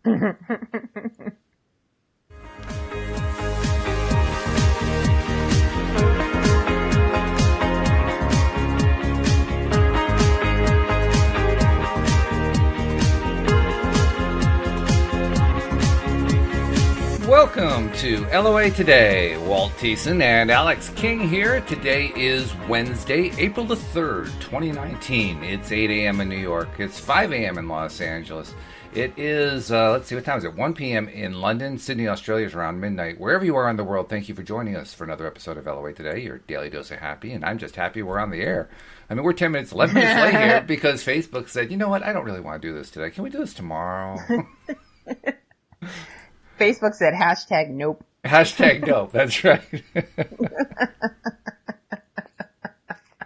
Welcome to LOA Today. Walt Thiessen and Alyx King here. Today is Wednesday, April the 3rd, 2019. It's 8 a.m. in New York. It's 5 a.m. in Los Angeles. It is, let's see, what time is it? 1 p.m. in London. Sydney, Australia is around midnight. Wherever you are in the world, thank you for joining us for another episode of LOA Today, your daily dose of happy. And I'm just happy we're on the air. I mean, we're 10 minutes, 11 minutes late here because Facebook said, you know what, I don't really want to do this today. Can we do this tomorrow? Facebook said hashtag nope. Hashtag nope, that's right.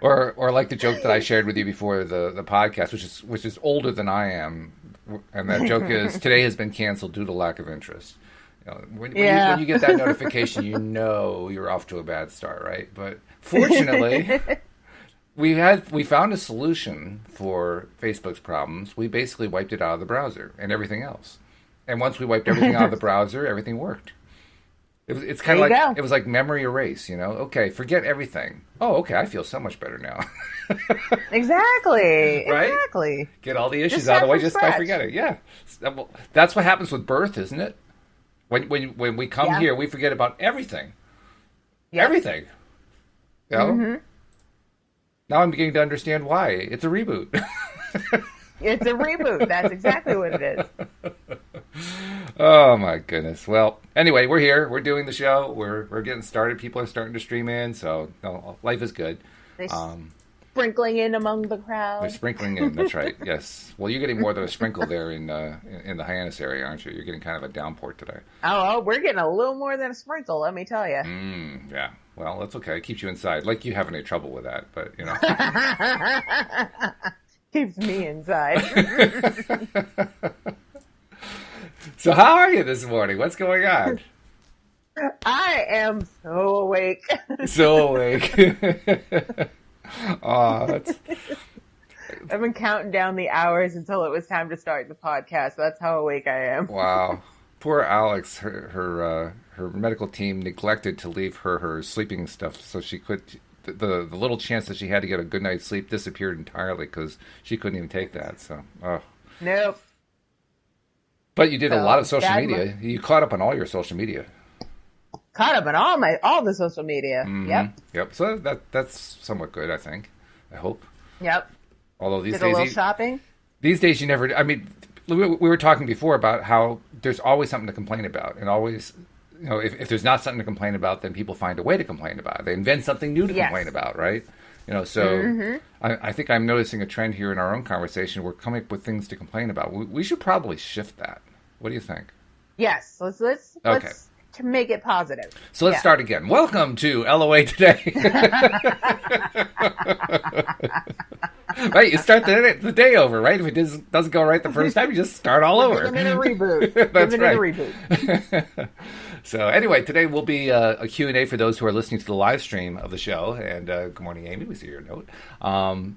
or like the joke that I shared with you before the podcast, which is older than I am, and that joke is today has been canceled due to lack of interest. You know, when you get that notification, you know you're off to a bad start, right? But fortunately, we found a solution for Facebook's problems. We basically wiped it out of the browser and everything else. And once we wiped everything out of the browser, everything worked. It's kind of like, it was like memory erase, you know? Okay, forget everything. Oh, okay, I feel so much better now. Exactly. Right? Exactly. Get all the issues out of the way just by forgetting. Yeah. That's what happens with birth, isn't it? When we come here, we forget about everything. Yep. Everything. You know? Mm-hmm. Now I'm beginning to understand why. It's a reboot. It's a reboot. That's exactly what it is. Oh my goodness. Well, anyway, we're here. We're doing the show. We're getting started. People are starting to stream in, so life is good. They're sprinkling in among the crowd. They're sprinkling in. That's right. Yes. Well, you're getting more than a sprinkle there in the Hyannis area, aren't you? You're getting kind of a downpour today. Oh, we're getting a little more than a sprinkle. Let me tell you. Yeah. Well, that's okay. It keeps you inside. Like you have any trouble with that, but you know. Keeps me inside. So how are you this morning? What's going on? I am so awake. So awake. I've been counting down the hours until it was time to start the podcast. That's how awake I am. Wow. Poor Alyx. Her medical team neglected to leave her sleeping stuff so she could... The little chance that she had to get a good night's sleep disappeared entirely because she couldn't even take that. So, Nope. But you did a lot of social media. You caught up on all your social media. Caught up on all the social media. Mm-hmm. Yep. So that's somewhat good, I think. I hope. Yep. Although these did days, a little shopping. These days, you never. I mean, we were talking before about how there's always something to complain about, and always. You know, if there's not something to complain about, then people find a way to complain about it. They invent something new to complain about, right? You know, so I think I'm noticing a trend here in our own conversation. We're coming up with things to complain about. We should probably shift that. What do you think? Yes, let's to make it positive. So let's start again. Welcome to LOA Today. Right, you start the day over, right? If it doesn't go right the first time, you just start all over. Give it a reboot. That's right. A reboot. So anyway, today will be a Q&A for those who are listening to the live stream of the show. And good morning, Amy. We see your note.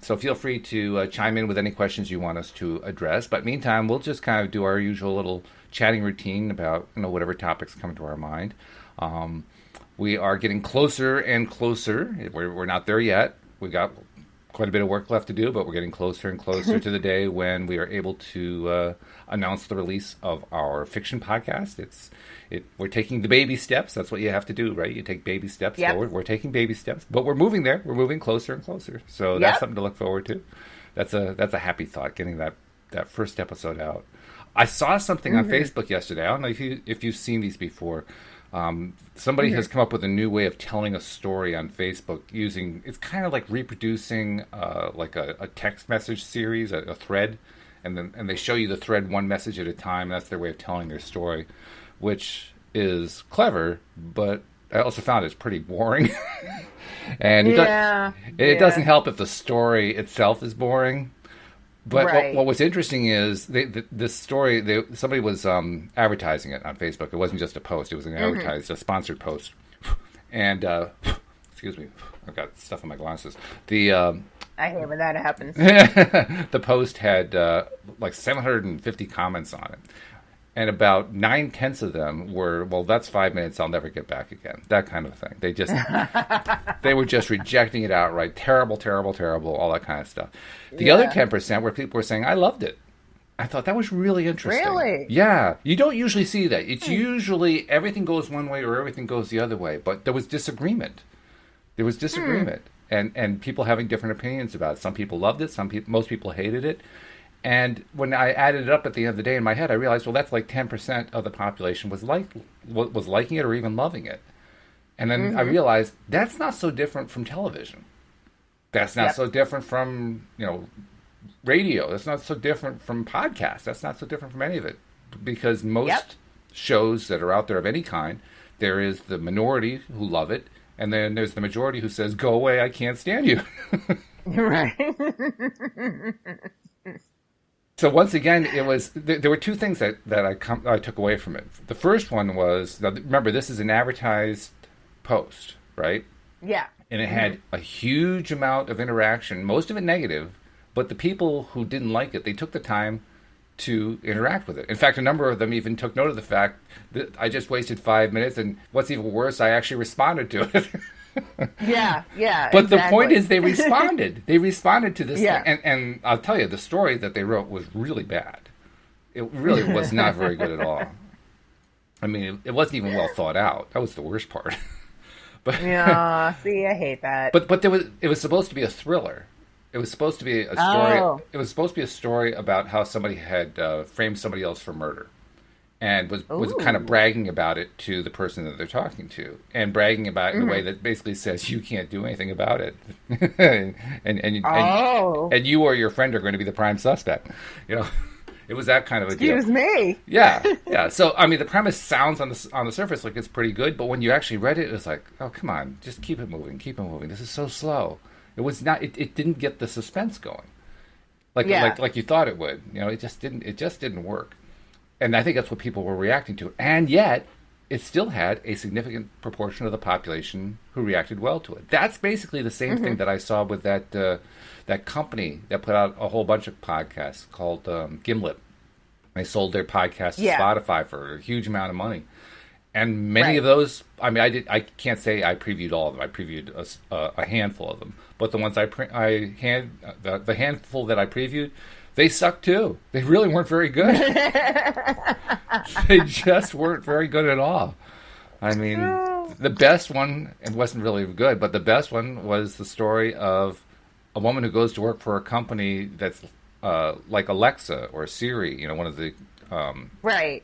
So feel free to chime in with any questions you want us to address. But meantime, we'll just kind of do our usual little chatting routine about whatever topics come to our mind. We are getting closer and closer. We're not there yet. We've got quite a bit of work left to do, but we're getting closer and closer to the day when we are able to announce the release of our fiction podcast. We're taking the baby steps. That's what you have to do, right? You take baby steps forward. We're taking baby steps, but we're moving there. We're moving closer and closer. So that's something to look forward to. That's a happy thought, getting that first episode out. I saw something on Facebook yesterday. I don't know if you've seen these before. Somebody has come up with a new way of telling a story on Facebook it's kind of like reproducing like a text message series, a thread, and they show you the thread one message at a time. That's their way of telling their story, which is clever, but I also found it's pretty boring. And it doesn't help if the story itself is boring. But what was interesting is this story, somebody was advertising it on Facebook. It wasn't just a post. It was a sponsored post. And, excuse me, I've got stuff in my glasses. I hate when that happens. The post had like 750 comments on it. And about 9/10 of them were, well, that's 5 minutes. I'll never get back again. That kind of thing. They were just rejecting it outright. Terrible, terrible, terrible. All that kind of stuff. The other 10% where people were saying, I loved it. I thought that was really interesting. Really? Yeah. You don't usually see that. It's usually everything goes one way or everything goes the other way. But there was disagreement. And people having different opinions about it. Some people loved it. Most people hated it. And when I added it up at the end of the day in my head, I realized, well, that's like 10% of the population was liking it or even loving it. And then I realized that's not so different from television. That's not so different from, radio. That's not so different from podcasts. That's not so different from any of it. Because most shows that are out there of any kind, there is the minority who love it, and then there's the majority who says, go away, I can't stand you. Right. So once again, there were two things that I took away from it. The first one was, now remember, this is an advertised post, right? Yeah. And it had a huge amount of interaction, most of it negative, but the people who didn't like it, they took the time to interact with it. In fact, a number of them even took note of the fact that I just wasted 5 minutes, and what's even worse, I actually responded to it. Yeah. But the point is, they responded. They responded to this Yeah. thing. And I'll tell you, the story that they wrote was really bad. It really was not very good at all. I mean, it wasn't even well thought out. That was the worst part. But Yeah, see, I hate that. But it was supposed to be a thriller. It was supposed to be a story. Oh. It was supposed to be a story about how somebody had framed somebody else for murder, and was kind of bragging about it to the person that they're talking to, and bragging about it in a way that basically says you can't do anything about it, and you or your friend are going to be the prime suspect. It was that kind of a deal. Excuse me. Yeah. So I mean, the premise sounds on the surface like it's pretty good, but when you actually read it, it's like, oh, come on, just keep it moving. This is so slow. It was not. It didn't get the suspense going, like you thought it would. It just didn't. It just didn't work. And I think that's what people were reacting to. And yet, it still had a significant proportion of the population who reacted well to it. That's basically the same thing that I saw with that company that put out a whole bunch of podcasts called Gimlet. They sold their podcast to Spotify for a huge amount of money. And many of those, I mean, I can't say I previewed all of them. I previewed a handful of them. But the ones the handful that I previewed, they sucked too. They really weren't very good. They just weren't very good at all. I mean, the best one, it wasn't really good, but the best one was the story of a woman who goes to work for a company that's like Alexa or Siri, one of the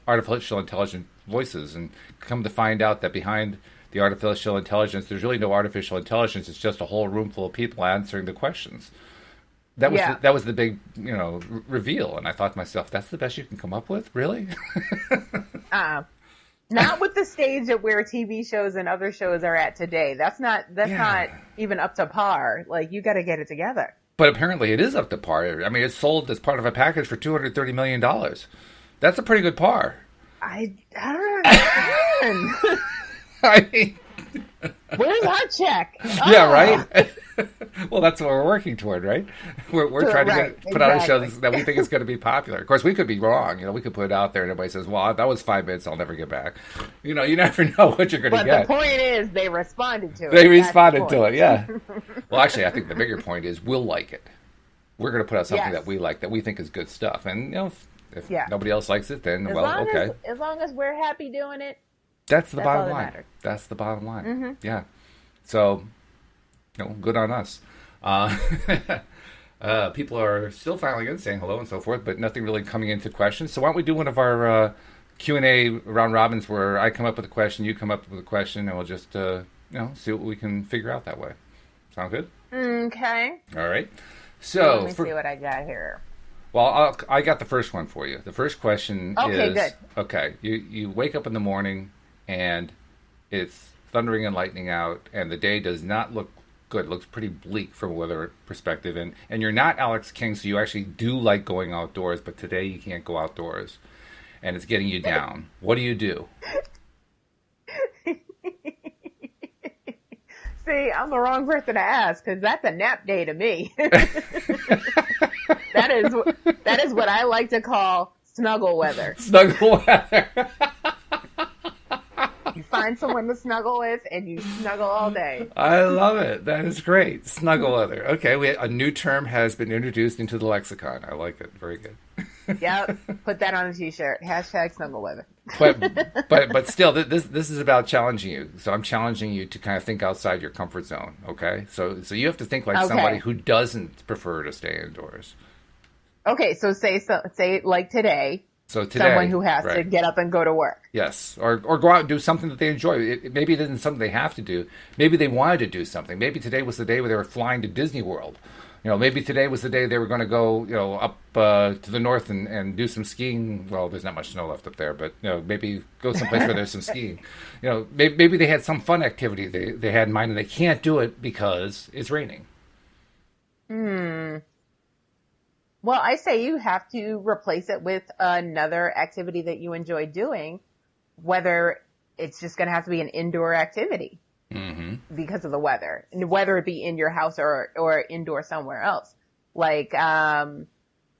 artificial intelligence voices, and come to find out that behind the artificial intelligence, there's really no artificial intelligence. It's just a whole room full of people answering the questions. That was the big, reveal. And I thought to myself, that's the best you can come up with? Really? Not with the stage at where TV shows and other shows are at today. That's not even up to par. Like, you got to get it together. But apparently it is up to par. I mean, it's sold as part of a package for $230 million. That's a pretty good par. I don't understand. I mean, where's our check? Yeah, right? Well, that's what we're working toward, right? We're trying to put out a show that we think is going to be popular. Of course, we could be wrong. We could put it out there and everybody says, well, that was 5 minutes. I'll never get back. You never know what you're going to get. But the point is they responded to it. They responded to it, yeah. Well, actually, I think the bigger point is we'll like it. We're going to put out something that we like, that we think is good stuff. And, if nobody else likes it, then, okay. As long as we're happy doing it. That's the bottom line. That's the bottom line. Mm-hmm. Yeah. So, good on us. People are still filing in, saying hello and so forth, but nothing really coming into questions. So why don't we do one of our Q&A round robins where I come up with a question, you come up with a question, and we'll just, see what we can figure out that way. Sound good? Okay. All right. So let me see what I got here. Well, I got the first one for you. The first question is... good. Okay, you wake up in the morning, and it's thundering and lightning out, and the day does not look good. It looks pretty bleak from a weather perspective, and you're not Alyx King, so you actually do like going outdoors, but today you can't go outdoors, and it's getting you down. What do you do? See, I'm the wrong person to ask, because that's a nap day to me. That is what I like to call snuggle weather. Snuggle weather. You find someone to snuggle with, and you snuggle all day. I love it. That is great. Snuggle weather. Okay, a new term has been introduced into the lexicon. I like it. Very good. Yep. Put that on a t-shirt. Hashtag snuggle weather. But still, this is about challenging you. So I'm challenging you to kind of think outside your comfort zone. Okay, so you have to think like somebody who doesn't prefer to stay indoors. Okay, so say like today. So today, someone who has to get up and go to work. Yes, or go out and do something that they enjoy. Maybe it isn't something they have to do. Maybe they wanted to do something. Maybe today was the day where they were flying to Disney World. Maybe today was the day they were going to go, up to the north and do some skiing. Well, there's not much snow left up there, but maybe go someplace where there's some skiing. Maybe they had some fun activity they had in mind, and they can't do it because it's raining. Well, I say you have to replace it with another activity that you enjoy doing, whether it's just going to have to be an indoor activity because of the weather, and whether it be in your house or indoor somewhere else. Like,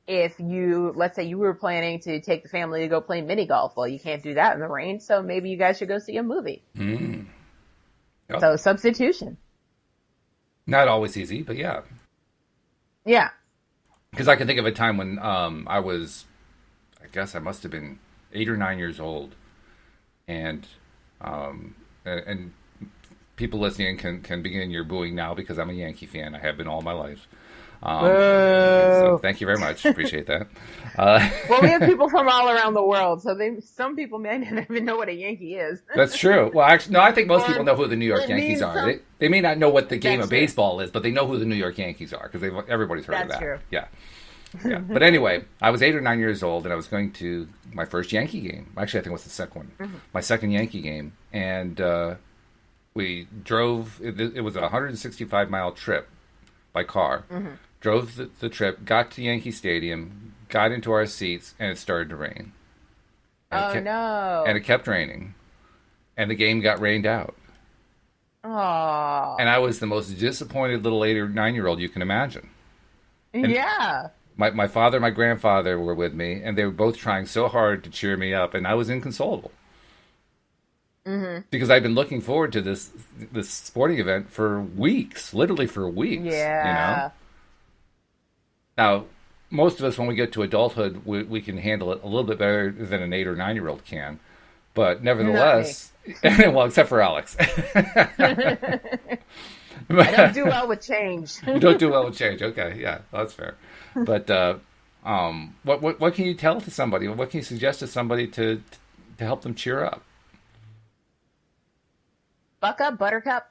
if let's say you were planning to take the family to go play mini golf, well, you can't do that in the rain, so maybe you guys should go see a movie. Yep. So substitution. Not always easy, but yeah. Yeah. Because I can think of a time when I guess I must have been 8 or 9 years old, and people listening can begin your booing now because I'm a Yankee fan. I have been all my life. So thank you very much. Appreciate that. Well, we have people from all around the world, so some people may not even know what a Yankee is. That's true. Well, actually, no, I think most people know who the New York Yankees are. They may not know what the game of baseball is, but they know who the New York Yankees are because everybody's heard of that. True. Yeah. But anyway, I was 8 or 9 years old, and I was going to my first Yankee game. Actually, I think it was the second one. My second Yankee game, and we drove. It was a 165-mile trip by car. Drove the trip, got to Yankee Stadium, got into our seats, and it started to rain. No! And it kept raining, and the game got rained out. Aww. And I was the most disappointed little 8 or 9-year-old you can imagine. And yeah. My father and my grandfather were with me, and they were both trying so hard to cheer me up, and I was inconsolable. Because I've been looking forward to this sporting event for weeks, literally for weeks. Yeah. Now, most of us, when we get to adulthood, we can handle it a little bit better than an 8 or 9-year-old can. But nevertheless, well, except for Alyx. I don't do well with change. You don't do well with change. Okay, yeah, that's fair. But what can you tell to somebody? What can you suggest to somebody to help them cheer up? Buck up, Buttercup.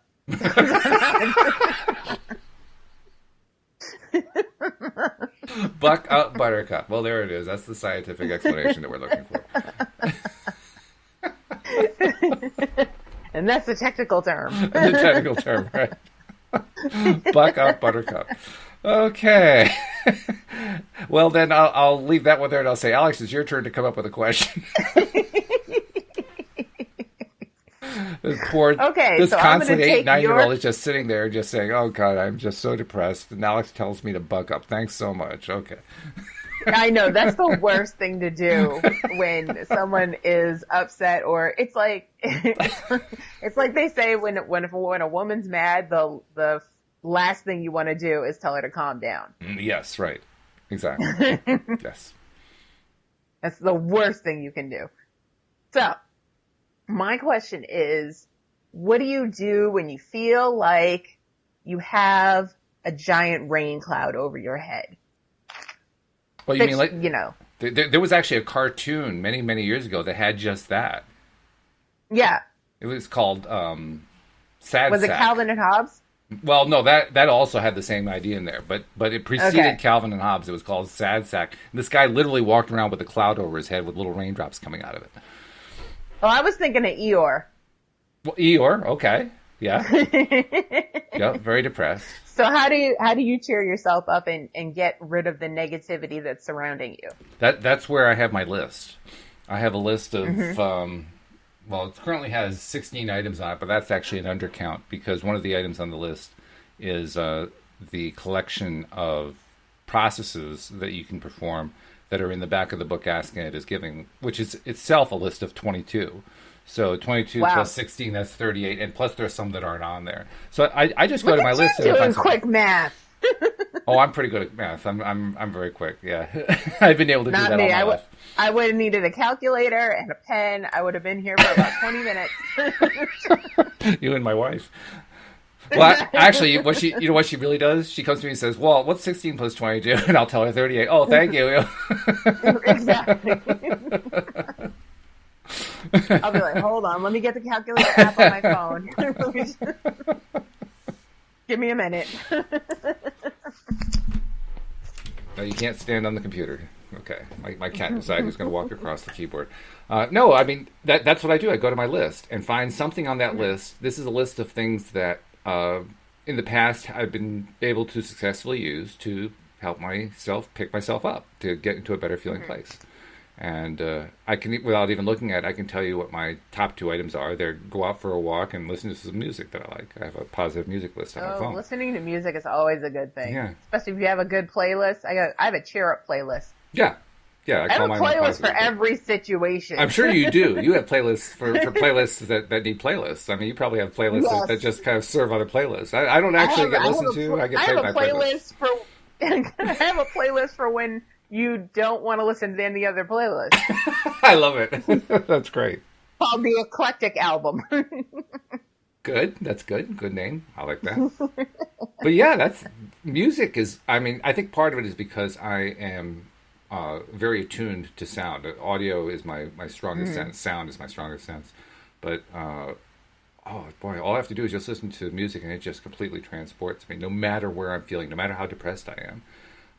Buck up, Buttercup. Well, there it is. That's the scientific explanation that we're looking for. And that's the technical term. The technical term, right? Buck up, Buttercup. Okay. Well, then I'll leave that one there, and I'll say, Alyx, it's your turn to come up with a question. This constantly 8, 9-year-old is just sitting there, just saying, "Oh God, I'm just so depressed." And Alyx tells me to buck up. Thanks so much. Okay. I know that's the worst thing to do when someone is upset, or it's like they say when a woman's mad, the last thing you want to do is tell her to calm down. Yes, right, exactly. Yes, that's the worst thing you can do. So, my question is, what do you do when you feel like you have a giant rain cloud over your head? Well, you mean like, there was actually a cartoon many, many years ago that had just that. Yeah. It was called Sad Sack. Was it Calvin and Hobbes? Well, no, that also had the same idea in there, but it preceded Calvin and Hobbes. It was called Sad Sack. And this guy literally walked around with a cloud over his head with little raindrops coming out of it. Oh, I was thinking of Eeyore. Well, Eeyore, okay, yeah, yeah, very depressed. So how do you cheer yourself up and get rid of the negativity that's surrounding you? That's where I have my list. I have a list of well, it currently has 16 items on it, but that's actually an undercount because one of the items on the list is the collection of processes that you can perform that are in the back of the book asking it is giving, which is itself a list of 22. So 22 plus 16, that's 38, and plus there's some that aren't on there. So I just go to my list and doing quick math. Oh, I'm pretty good at math. I'm very quick. Yeah, I've been able to do that all my life. I would have needed a calculator and a pen. I would have been here for about 20 minutes. You and my wife. Well, actually, what she really does? She comes to me and says, "Well, what's 16 plus 22?" And I'll tell her 38. Oh, thank you. Exactly. I'll be like, hold on, let me get the calculator app on my phone. Give me a minute. No, you can't stand on the computer. Okay, my cat decided who's going to walk across the keyboard. No, I mean, that's what I do. I go to my list and find something on that list. This is a list of things that in the past I've been able to successfully use to help myself pick myself up, to get into a better feeling place. And I can, without even looking at it, I can tell you what my top 2 items are. They're go out for a walk and listen to some music that I like. I have a positive music list on my phone. Listening to music is always a good thing. Yeah. Especially if you have a good playlist. I have a cheer up playlist. Yeah. I have a playlist for every situation. I'm sure you do. You have playlists for playlists that need playlists. I mean, you probably have playlists that just kind of serve other playlists. I don't actually get listened to. I get played by playlists. I have a playlist for when you don't want to listen to any other playlist. I love it. That's great. Called the Eclectic Album. Good. That's good. Good name. I like that. But yeah, music is, I mean, I think part of it is because I am very attuned to sound. Audio is my strongest sense. Sound is my strongest sense. But, oh boy, all I have to do is just listen to music and it just completely transports me, no matter where I'm feeling, no matter how depressed I am.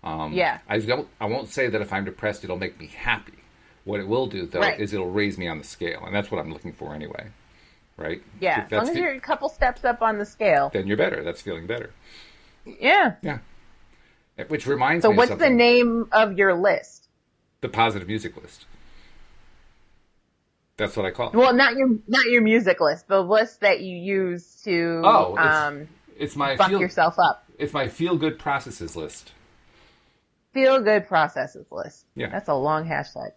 I won't say that if I'm depressed, it'll make me happy. What it will do, though, is it'll raise me on the scale. And that's what I'm looking for anyway. Right? Yeah, as long as you're a couple steps up on the scale. Then you're better. That's feeling better. Yeah. Yeah. Which reminds me of something. So what's the name of your list? The positive music list. That's what I call it. Well, not your music list. The list that you use to it's my buck yourself up. It's my feel-good processes list. Feel good processes list. Yeah. That's a long hashtag.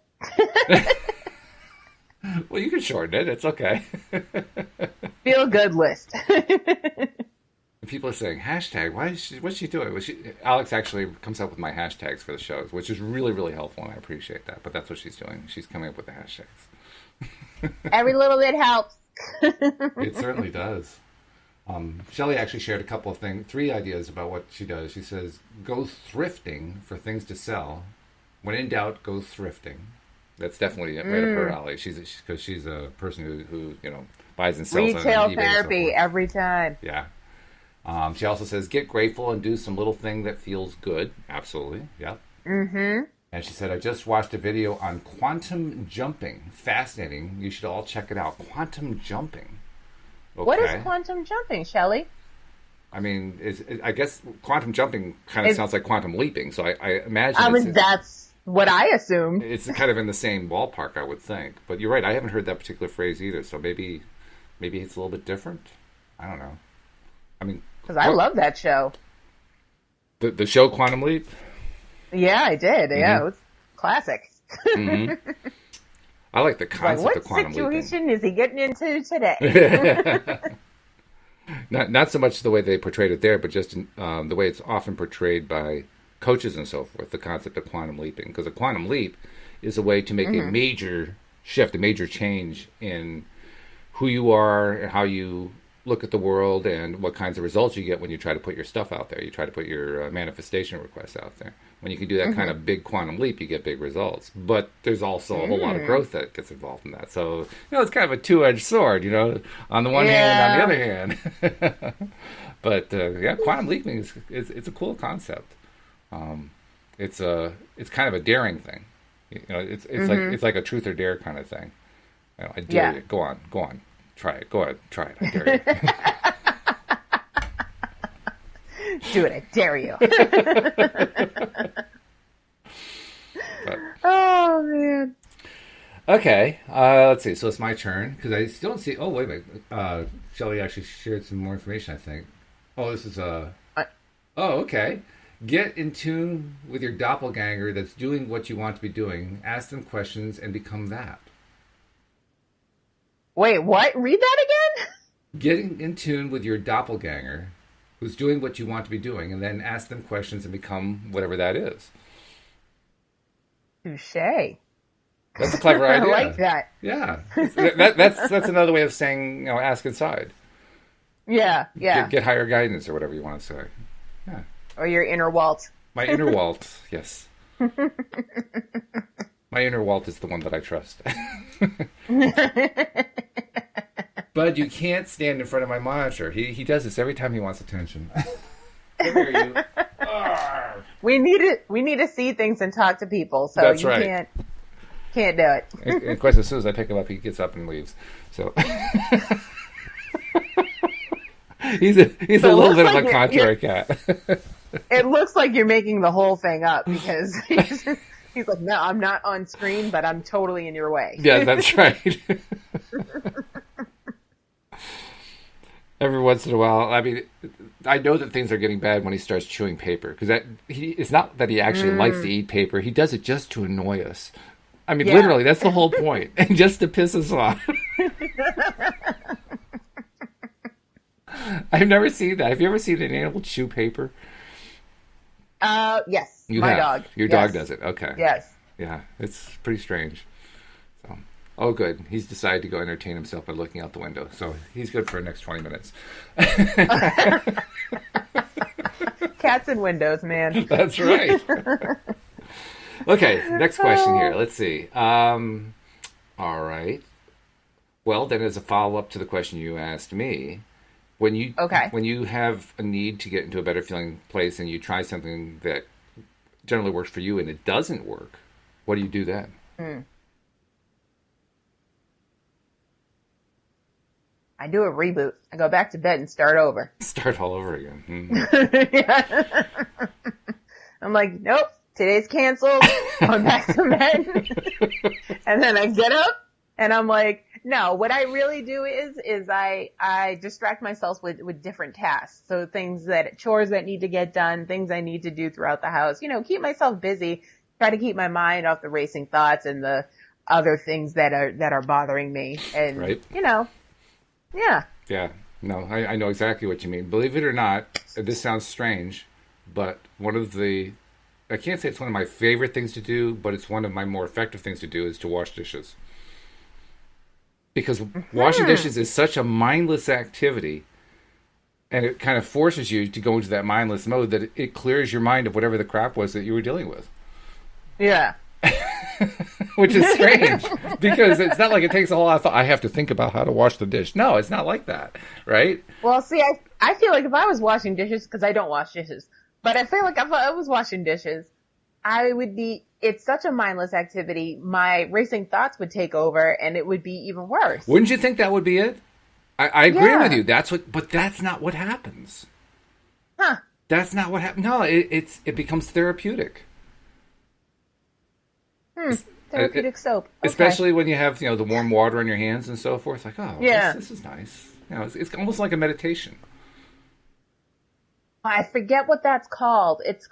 Well, you can shorten it. It's okay. Feel good list. People are saying, hashtag, what's she doing? Alyx actually comes up with my hashtags for the shows, which is really, really helpful, and I appreciate that. But that's what she's doing. She's coming up with the hashtags. Every little bit helps. It certainly does. Shelley actually shared a couple of 3 ideas about what she does. She says, go thrifting for things to sell. When in doubt, go thrifting. That's definitely right up her alley. Because she's a person who buys and sells retail on eBay therapy and so every time. Yeah. She also says, get grateful and do some little thing that feels good. Absolutely. Yeah. Mm-hmm. And she said, I just watched a video on quantum jumping. Fascinating. You should all check it out. Quantum jumping. Okay. What is quantum jumping, Shelley? I mean, I guess quantum jumping kind of sounds like quantum leaping. So I imagine that's what I assumed. It's kind of in the same ballpark, I would think. But you're right. I haven't heard that particular phrase either. So maybe it's a little bit different. I don't know. I mean, because I love that show. The show Quantum Leap? Yeah, I did. Mm-hmm. Yeah, it was classic. Mm-hmm. I like the concept of quantum leaping. What situation is he getting into today? Not so much the way they portrayed it there, but just the way it's often portrayed by coaches and so forth, the concept of quantum leaping. Because a quantum leap is a way to make a major shift, a major change in who you are and how you look at the world and what kinds of results you get when you try to put your stuff out there. You try to put your manifestation requests out there. When you can do that kind of big quantum leap, you get big results. But there's also a whole lot of growth that gets involved in that. So, it's kind of a two-edged sword, on the one hand, on the other hand. But, quantum leaping it's a cool concept. It's kind of a daring thing. It's like a truth or dare kind of thing. I dare you. Go on. Try it. Go ahead. Try it. I dare you. Do it. I dare you. Oh, man. Okay. Let's see. So it's my turn because I still don't see. Oh, wait a minute. Shelley actually shared some more information, I think. Oh, this is oh, okay. Get in tune with your doppelganger that's doing what you want to be doing. Ask them questions and become that. Wait, what? Read that again? Getting in tune with your doppelganger who's doing what you want to be doing, and then ask them questions and become whatever that is. Touché. That's a clever idea. I like that. Yeah. That's another way of saying, ask inside. Yeah. Get higher guidance or whatever you want to say. Yeah. Or your inner Walt. My inner Walt, yes. My inner Walt is the one that I trust. Bud, you can't stand in front of my monitor. He does this every time he wants attention. Come here, you. We need to see things and talk to people. So That's you right. can't do it. And of course, as soon as I pick him up, he gets up and leaves. So he's a little bit of a contour cat. It looks like you're making the whole thing up because he's like, no, I'm not on screen, but I'm totally in your way. Yeah, that's right. Every once in a while, I mean, I know that things are getting bad when he starts chewing paper because it's not that he actually likes to eat paper. He does it just to annoy us. I mean, literally, that's the whole point, and just to piss us off. I've never seen that. Have you ever seen an animal chew paper? Yes. My dog. Your dog does it. Okay. Yes. Yeah, it's pretty strange. So, oh, good. He's decided to go entertain himself by looking out the window. So he's good for the next 20 minutes. Cats and windows, man. That's right. Okay, next question here. Let's see. All right. Well, then as a follow-up to the question you asked me, when you have a need to get into a better feeling place and you try something that generally works for you and it doesn't work, what do you do then? I do a reboot. I go back to bed and start over. Start all over again. Yeah. I'm like, nope, today's canceled. I'm back to bed. And then I get up and I'm like, no, what I really do is I distract myself with different tasks. So chores that need to get done, things I need to do throughout the house, keep myself busy, try to keep my mind off the racing thoughts and the other things that are bothering me. And, right. Yeah. Yeah. No, I know exactly what you mean. Believe it or not, this sounds strange, but I can't say it's one of my favorite things to do, but it's one of my more effective things to do is to wash dishes. Because washing dishes is such a mindless activity, and it kind of forces you to go into that mindless mode that it clears your mind of whatever the crap was that you were dealing with. Yeah. Which is strange, because it's not like it takes a whole lot of thought. I have to think about how to wash the dish. No, it's not like that, right? Well, see, I feel like if I was washing dishes, because I don't wash dishes, but I feel like if I was washing dishes, it's such a mindless activity, my racing thoughts would take over and it would be even worse. Wouldn't you think that would be it? I agree with you. But that's not what happens. Huh. That's not what happens. No, it becomes therapeutic. Therapeutic soap. Okay. Especially when you have, the warm water on your hands and so forth. Like, oh, yeah. This is nice. It's almost like a meditation. I forget what that's called. It's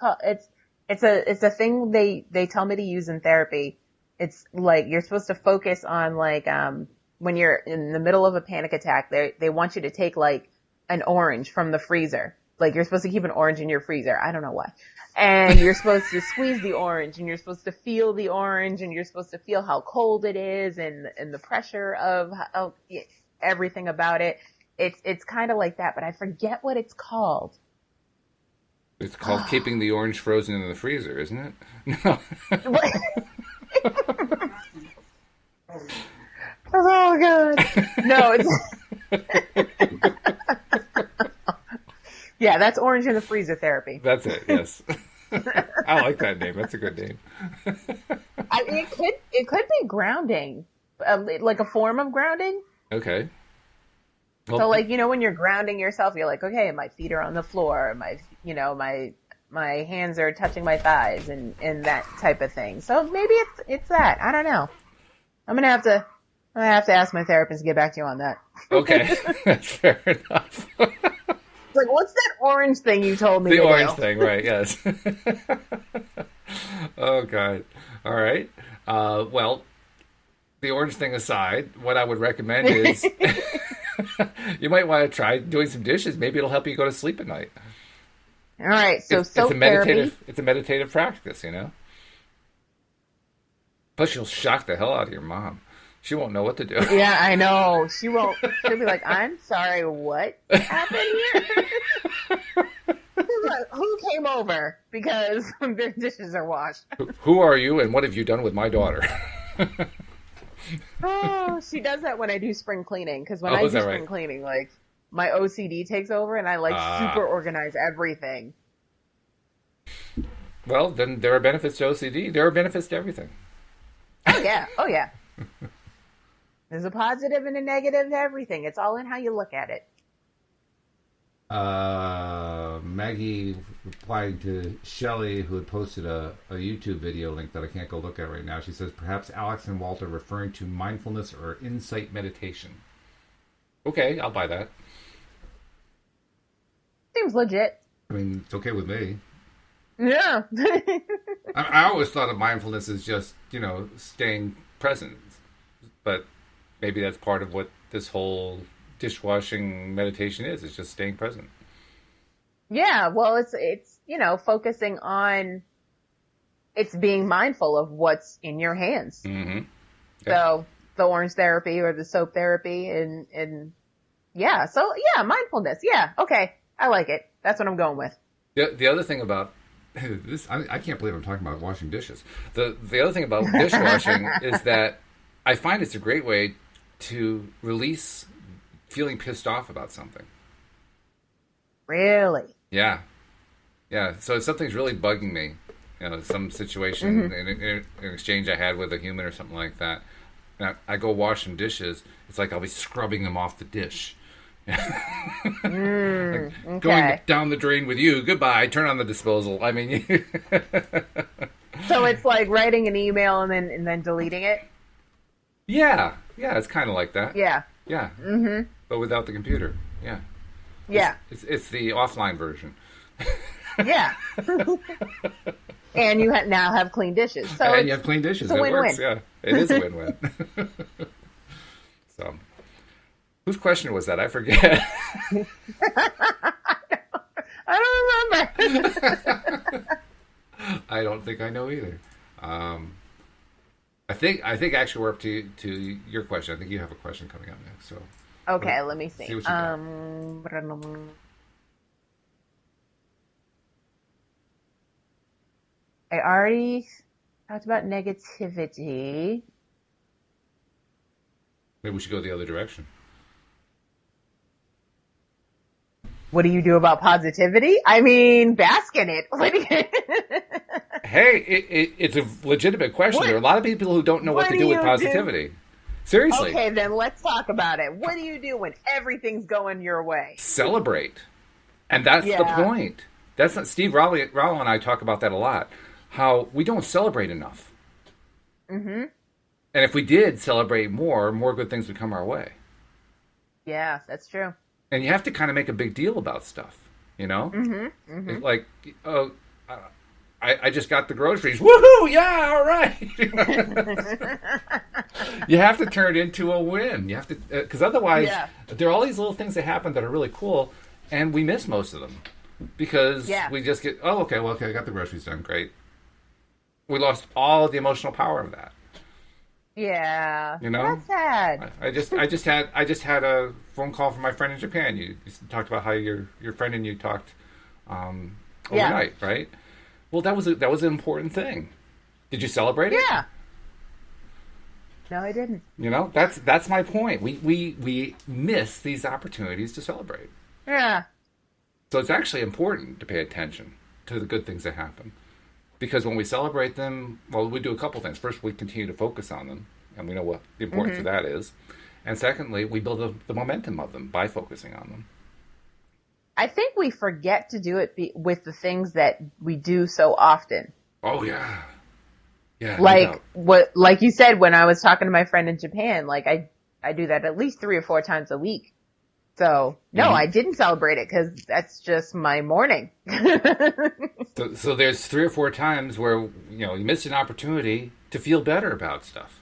a thing they tell me to use in therapy. It's like you're supposed to focus on when you're in the middle of a panic attack, they want you to take like an orange from the freezer. Like you're supposed to keep an orange in your freezer. I don't know why. And you're supposed to squeeze the orange and you're supposed to feel the orange and you're supposed to feel how cold it is and the pressure of everything about it. It's kind of like that, but I forget what it's called. It's called keeping the orange frozen in the freezer, isn't it? No. Oh, God. No, it's... Yeah, that's orange in the freezer therapy. That's it, yes. I like that name. That's a good name. It could be grounding, like a form of grounding. Okay. Well, so, when you're grounding yourself, you're like, okay, my feet are on the floor, my hands are touching my thighs, and that type of thing. So maybe it's that. I don't know. I'm gonna have to ask my therapist to get back to you on that. Okay, that's fair enough. like, what's that orange thing you told me The to orange do? thing, right? Yes. Oh God. All right. Well, the orange thing aside, what I would recommend is you might want to try doing some dishes. Maybe it'll help you go to sleep at night. All right, so It's a soap therapy. meditative practice, you know. Plus, you'll shock the hell out of your mom. She won't know what to do. Yeah, I know. She won't. She'll be like, "I'm sorry, what happened here?" She's like, "Who came over?" Because their dishes are washed. Who are you, and what have you done with my daughter? Oh, she does that when I do spring cleaning. Because when Oh, I is do that spring right? cleaning, like my OCD takes over, and I like Ah. super organize everything. Well, then there are benefits to OCD. There are benefits to everything. Oh yeah, oh yeah. There's a positive and a negative to everything. It's all in how you look at it. Maggie replied to Shelley, who had posted a YouTube video link that I can't go look at right now. She says, perhaps Alyx and Walter referring to mindfulness or insight meditation. Okay, I'll buy that. Seems legit. I mean, it's okay with me. Yeah. I always thought of mindfulness as just, staying present. But maybe that's part of what this whole dishwashing meditation is. It's just staying present. Yeah, well, it's focusing on it's being mindful of what's in your hands. Mm-hmm. So the orange therapy or the soap therapy and yeah, so yeah, mindfulness. Yeah, okay, I like it. That's what I'm going with. The other thing about this, I can't believe I'm talking about washing dishes. The other thing about dishwashing is that I find it's a great way to release feeling pissed off about something. Really? Yeah. Yeah. So if something's really bugging me, some situation in an exchange I had with a human or something like that, and I go wash some dishes, it's like I'll be scrubbing them off the dish. Okay. Going down the drain with you. Goodbye. Turn on the disposal. I mean, So it's like writing an email and then deleting it? yeah. It's kind of like that. Yeah. Yeah. Mm-hmm. But without the computer. Yeah. Yeah. It's the offline version. Yeah. And you now have clean dishes. So And you have clean dishes. it's a It win-win. works. Yeah. It is a win-win. So, whose question was that? I forget. I don't remember. I don't think I know either. I think actually we're up to your question. I think you have a question coming up next. So Okay, let me see. See what you got. I already talked about negativity. Maybe we should go the other direction. What do you do about positivity? I mean, bask in it. What do you... Hey, it's a legitimate question. What? There are a lot of people who don't know what What to do do with you positivity. Seriously. Okay, then let's talk about it. What do you do when everything's going your way? Celebrate. And that's the Yeah. point. That's not, Steve Rowell and I talk about that a lot. How we don't celebrate enough. Mm-hmm. And if we did celebrate more good things would come our way. Yeah, that's true. And you have to kind of make a big deal about stuff, Mm-hmm. Mm-hmm. It's like, oh, I just got the groceries. Woohoo! Yeah, all right. You have to turn it into a win. You have to, because otherwise, there are all these little things that happen that are really cool, and we miss most of them because we just get, okay, I got the groceries done, great. We lost all the emotional power of that. Yeah, You know? that's sad. I just had a phone call from my friend in Japan. You talked about how your friend and you talked overnight, right? Well, that was an important thing. Did you celebrate it? Yeah. No, I didn't. That's my point. We miss these opportunities to celebrate. Yeah. So it's actually important to pay attention to the good things that happen. Because when we celebrate them, well, we do a couple things. First, we continue to focus on them, and we know what the importance of that is. And secondly, we build the momentum of them by focusing on them. I think we forget to do it with the things that we do so often. Oh, yeah. Yeah. Like you said, when I was talking to my friend in Japan, like I do that at least 3 or 4 times a week. So, no, I didn't celebrate it because that's just my morning. So there's 3 or 4 times where, you missed an opportunity to feel better about stuff.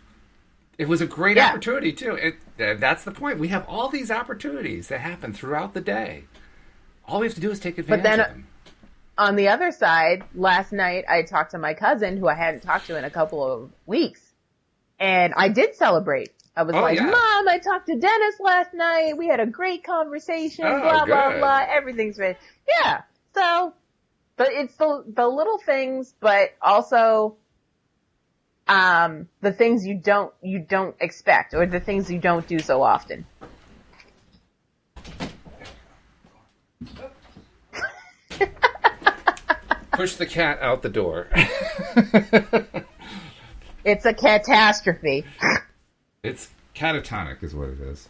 It was a great opportunity, too. That's the point. We have all these opportunities that happen throughout the day. All we have to do is take advantage of them. On the other side, last night I talked to my cousin, who I hadn't talked to in a couple of weeks, and I did celebrate. I was Mom, I talked to Dennis last night. We had a great conversation, blah, blah, blah. Everything's great. Yeah. So, but it's the little things, but also, the things you don't expect, or the things you don't do so often. Push the cat out the door. It's a catastrophe. It's catatonic is what it is.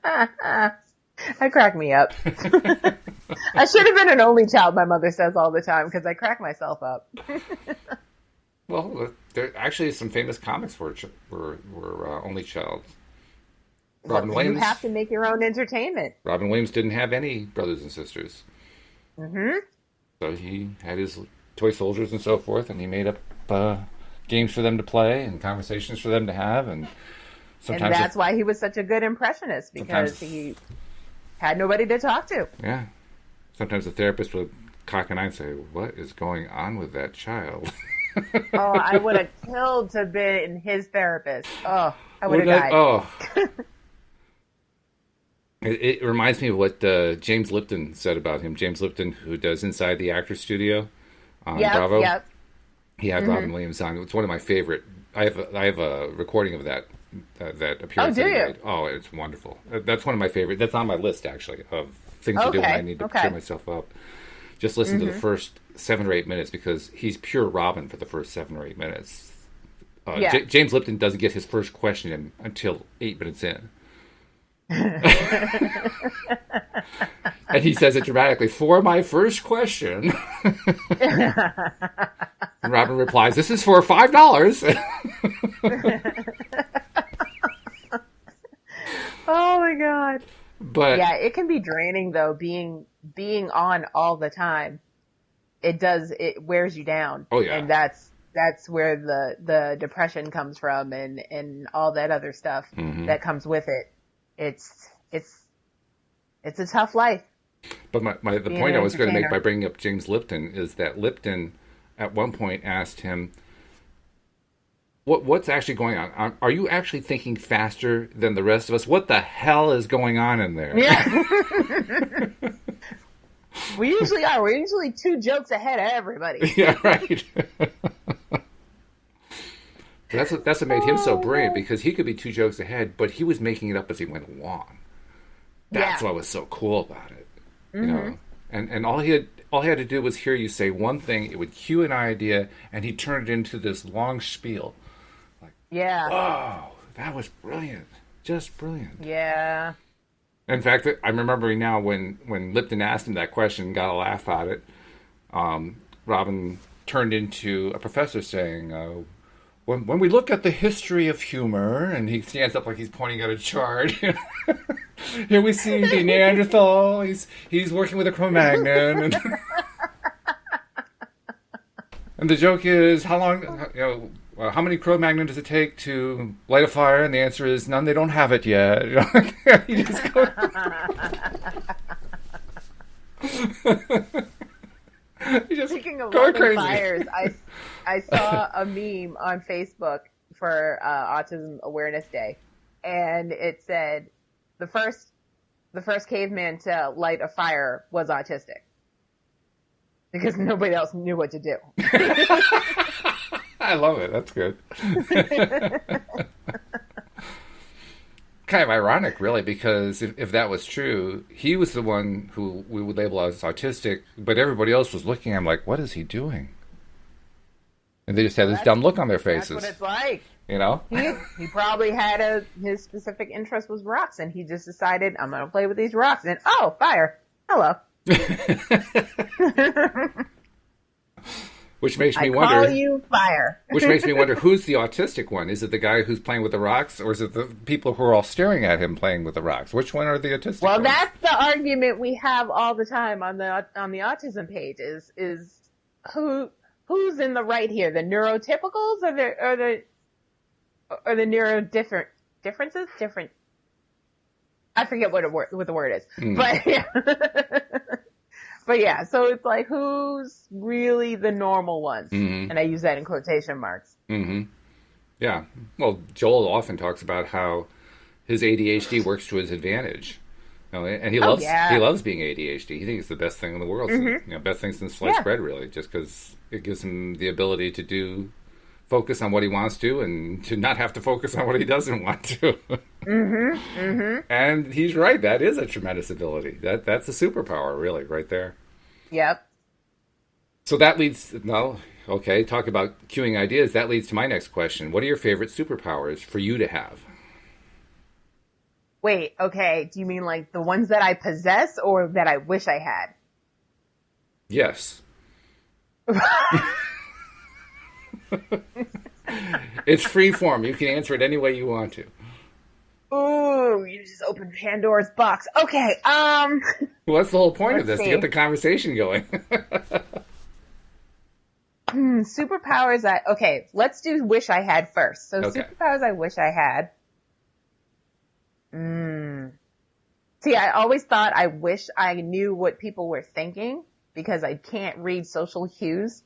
That cracked me up. I should have been an only child, my mother says all the time, because I crack myself up. Well, there actually some famous comics were only child. Robin Williams. You have to make your own entertainment. Robin Williams didn't have any brothers and sisters. Mm-hmm. So he had his toy soldiers and so forth, and he made up games for them to play and conversations for them to have, and sometimes that's why he was such a good impressionist, because he had nobody to talk to. Yeah. Sometimes the therapist would cock an eye and say, "What is going on with that child?" Oh, I would have killed to have been his therapist. Oh, I would have died. Oh. It reminds me of what James Lipton said about him. James Lipton, who does Inside the Actors Studio on Bravo. Yep. He had Robin Williams on. It's one of my favorite. I have a recording of that appearance. Oh, do you? Oh, it's wonderful. That's one of my favorite. That's on my list, actually, of things to do when I need to cheer myself up. Just listen to the first 7 or 8 minutes, because he's pure Robin for the first 7 or 8 minutes. James Lipton doesn't get his first question in until 8 minutes in. And he says it dramatically, "For my first question." And Robin replies, "This is for $5. Oh my God. But yeah, it can be draining though, being on all the time. It wears you down. Oh yeah. And that's where the depression comes from, and all that other stuff that comes with it. It's a tough life. But the point I was going to make by bringing up James Lipton is that Lipton at one point asked him, what's actually going on? Are you actually thinking faster than the rest of us? What the hell is going on in there? Yeah. We usually are. We're usually 2 jokes ahead of everybody. Yeah, right. That's what made him so brilliant, because he could be 2 jokes ahead, but he was making it up as he went along. That's what was so cool about it. You know, and all he had to do was hear you say one thing. It would cue an idea, and he turned it into this long spiel. Like, oh, that was brilliant, just brilliant. Yeah. In fact, I'm remembering now when Lipton asked him that question and got a laugh at it. Robin turned into a professor saying, when we look at the history of humor, and he stands up like he's pointing at a chart. Here we see the Neanderthal. He's working with a Cro-Magnon, and the joke is, how many Cro-Magnon does it take to light a fire? And the answer is none. They don't have it yet. You just go. Speaking of lighting fires, I saw a meme on Facebook for Autism Awareness Day, and it said the first caveman to light a fire was autistic, because nobody else knew what to do. I love it. That's good. Kind of ironic, really, because if that was true, he was the one who we would label as autistic, but everybody else was looking at him like, what is he doing? And they just had this dumb look on their faces. That's what it's like. You know? He probably had his specific interest was rocks, and he just decided, I'm going to play with these rocks, and fire. Hello. Which makes me I wonder. call you fire. Which makes me wonder, who's the autistic one? Is it the guy who's playing with the rocks, or is it the people who are all staring at him playing with the rocks? Which one are the autistic Well, ones? that's the argument we have all the time on the autism page is who's in the right here, the neurotypicals or the neuro differences? Different. I forget what the word is, but yeah. But yeah, so it's like, who's really the normal ones? And I use that in quotation marks. Yeah. Well, Joel often talks about how his ADHD works to his advantage. And he loves being ADHD. He thinks it's the best thing in the world. Best thing since sliced bread, really, just because it gives him the ability to focus on what he wants to and to not have to focus on what he doesn't want to. And he's right. That is a tremendous ability. That's a superpower, really, right there. Yep. So that leads... talk about queuing ideas. That leads to my next question. What are your favorite superpowers for you to have? Wait, okay. Do you mean like the ones that I possess or that I wish I had? Yes. It's free form. You can answer it any way you want to. Ooh, you just opened Pandora's box. Okay, Well, that's the whole point of this, see. to get the conversation going. Superpowers let's do wish I had first. So superpowers I wish I had. See, I always thought I wish I knew what people were thinking because I can't read social cues.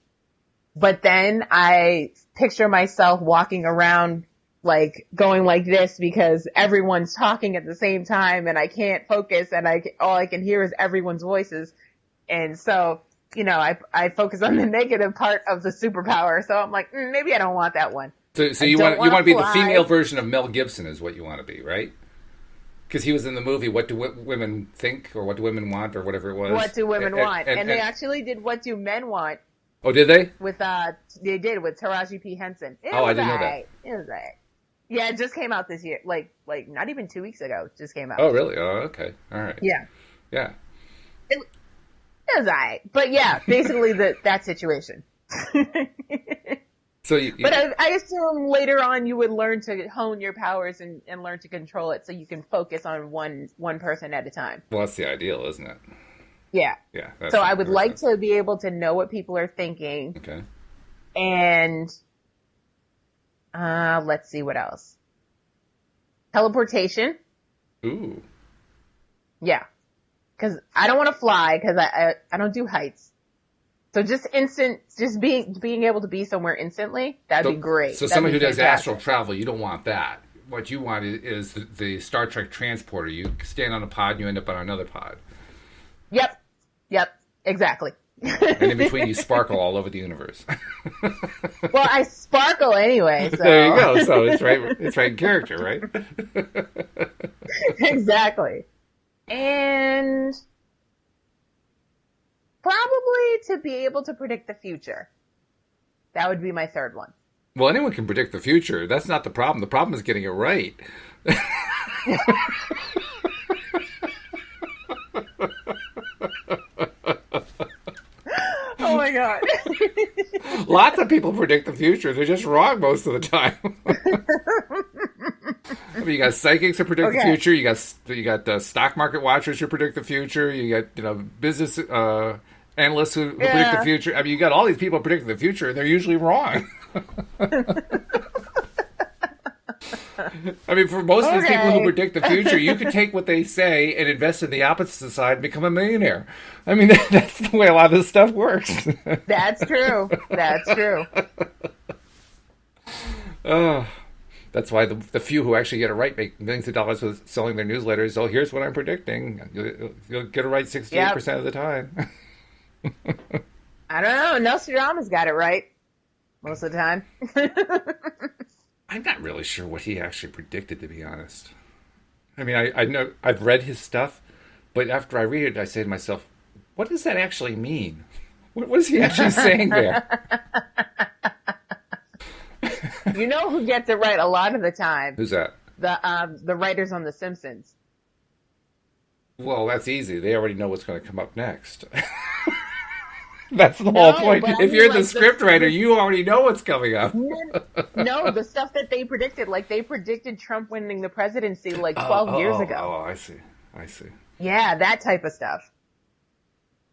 But then I picture myself walking around like going like this because everyone's talking at the same time and I can't focus and all I can hear is everyone's voices. And so, I focus on the negative part of the superpower. So I'm like, maybe I don't want that one. So you want to be the female version of Mel Gibson is what you want to be, right? Because he was in the movie What Do Women Think or What Do Women Want or whatever it was. What Do Women Want? And they actually did What Do Men Want? Oh, did they? They did with Taraji P. Henson. I didn't know that. It was right. Yeah, it just came out this year. Like not even 2 weeks ago. It just came out. Oh, really? Oh, okay. All right. Yeah. Yeah. It was alright. But yeah, basically that situation. So but I assume later on you would learn to hone your powers and learn to control it so you can focus on one person at a time. Well, that's the ideal, isn't it? Yeah. Yeah. So I would like to be able to know what people are thinking. Okay. And let's see what else. Teleportation. Ooh. Yeah. Because I don't want to fly because I don't do heights. So just being able to be somewhere instantly, that'd be great. So someone who does astral travel, you don't want that. What you want is the Star Trek transporter. You stand on a pod and you end up on another pod. Yep. Exactly. And in between, you sparkle all over the universe. Well, I sparkle anyway. So. There you go. So it's right. It's right in character, right? Exactly. And probably to be able to predict the future. That would be my third one. Well, anyone can predict the future. That's not the problem. The problem is getting it right. Oh my God. Lots of people predict the future. They're just wrong most of the time. I mean, you got psychics who predict the future. You got stock market watchers who predict the future. You got business analysts who predict the future. I mean, you got all these people predicting the future, and they're usually wrong. I mean, for most of these people who predict the future, you could take what they say and invest in the opposite side and become a millionaire. I mean, that's the way a lot of this stuff works. That's true. That's true. That's why the few who actually get it right make millions of dollars with selling their newsletters. Oh, here's what I'm predicting. You'll get it right 68% of the time. I don't know. Nostradamus got it right most of the time. I'm not really sure what he actually predicted, to be honest. I mean, I know I've read his stuff, but after I read it, I say to myself, what does that actually mean? What is he actually saying there? You know who gets it right a lot of the time? Who's that? The writers on The Simpsons. Well, that's easy. They already know what's going to come up next. That's the whole No, point. but I If mean, you're the like script writer, you already know what's coming up. no, the stuff that they predicted, like they predicted Trump winning the presidency like Oh, 12 oh, years oh, ago. oh, I see. I see. Yeah, that type of stuff.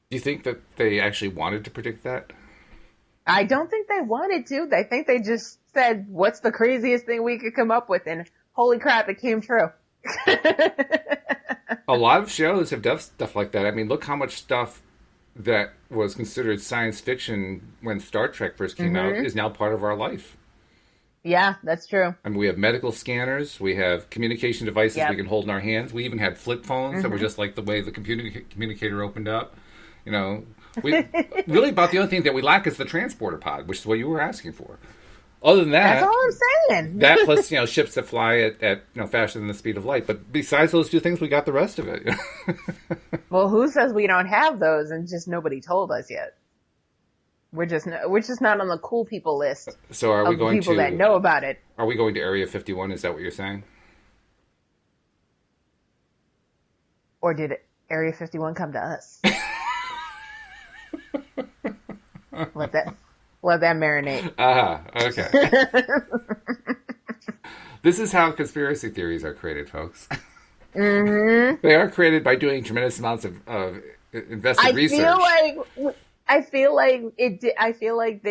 Do you think that they actually wanted to predict that? I don't think they wanted to. I think they just said, what's the craziest thing we could come up with? And holy crap, it came true. A lot of shows have done stuff like that. I mean, look how much stuff that was considered science fiction when Star Trek first came out is now part of our life. Yeah, that's true. I mean, we have medical scanners. We have communication devices Yep. we can hold in our hands. We even had flip phones that were just like the way the communicator opened up. You know, we really about the only thing that we lack is the transporter pod, which is what you were asking for. Other than that, That's all I'm saying. that plus ships that fly at faster than the speed of light. But besides those two things, we got the rest of it. Well, who says we don't have those and just nobody told us yet? We're just not on the cool people list. So are we going people to that know about it? Are we going to Area 51? Is that what you're saying? Or did Area 51 come to us? Let that marinate. Okay. This is how conspiracy theories are created, folks. Mm-hmm. They are created by doing tremendous amounts of invested research. I feel like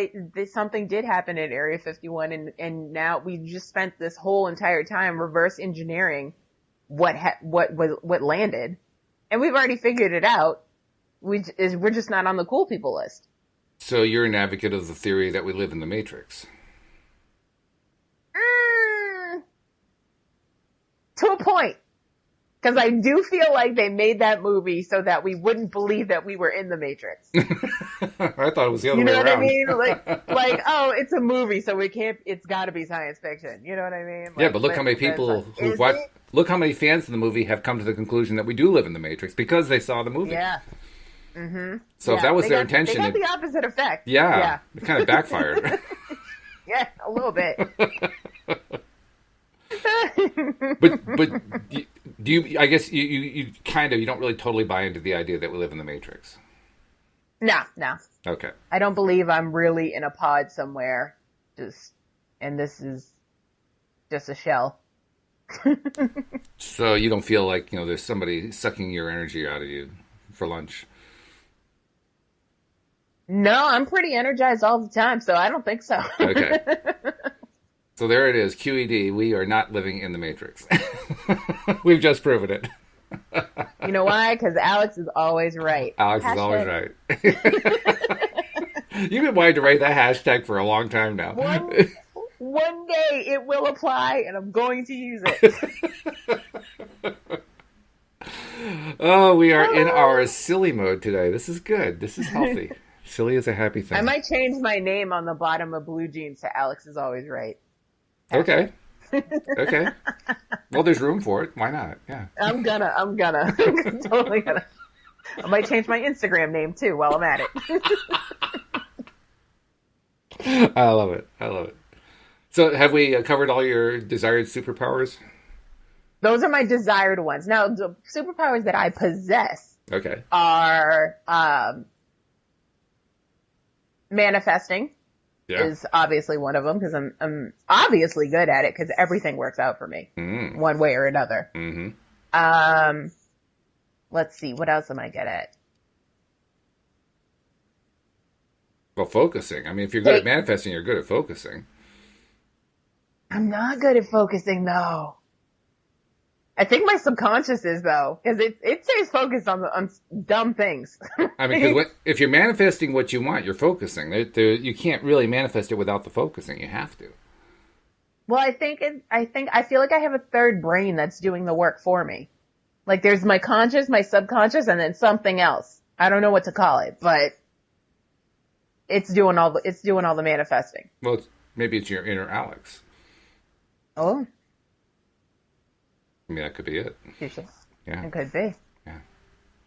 something did happen at Area 51, and now we just spent this whole entire time reverse engineering what landed, and we've already figured it out. We're just not on the cool people list. So you're an advocate of the theory that we live in the Matrix? To a point. Because I do feel like they made that movie so that we wouldn't believe that we were in the Matrix. I thought it was the other way around. You know what I mean? Like, oh, it's a movie, so it's got to be science fiction. You know what I mean? Yeah, but look how many people look how many fans of the movie have come to the conclusion that we do live in the Matrix because they saw the movie. Yeah. Mm-hmm. So if that was their intention, they got the opposite effect. Yeah. It kind of backfired. Yeah, a little bit. but do you? I guess you don't really totally buy into the idea that we live in the Matrix. No. Okay. I don't believe I'm really in a pod somewhere. And this is just a shell. So you don't feel like there's somebody sucking your energy out of you for lunch. No, I'm pretty energized all the time, so I don't think so. Okay. So there it is, QED. We are not living in the Matrix. We've just proven it. You know why? Because Alyx is always right. Alyx is always right. You've been wanting to write that hashtag for a long time now. One day it will apply, and I'm going to use it. Oh, we are in our silly mode today. This is good. This is healthy. Silly is a happy thing. I might change my name on the bottom of blue jeans to Alyx is always right. Okay. Okay. Well, there's room for it. Why not? Yeah. I'm gonna. Totally gonna. I might change my Instagram name too while I'm at it. I love it. So have we covered all your desired superpowers? Those are my desired ones. Now, the superpowers that I possess are manifesting. Yeah. Is obviously one of them because I'm obviously good at it because everything works out for me one way or another. Mm-hmm. Let's see, what else am I good at? Well, focusing. I mean, if you're good at manifesting, you're good at focusing. I'm not good at focusing though. I think my subconscious is though, because it stays focused on dumb things. I mean, because if you're manifesting what you want, you're focusing. You can't really manifest it without the focusing. You have to. Well, I feel like I have a third brain that's doing the work for me. Like there's my conscious, my subconscious, and then something else. I don't know what to call it, but it's doing all the manifesting. Well, maybe it's your inner Alyx. Oh. I mean, that could be it. Yeah. It could be. Yeah.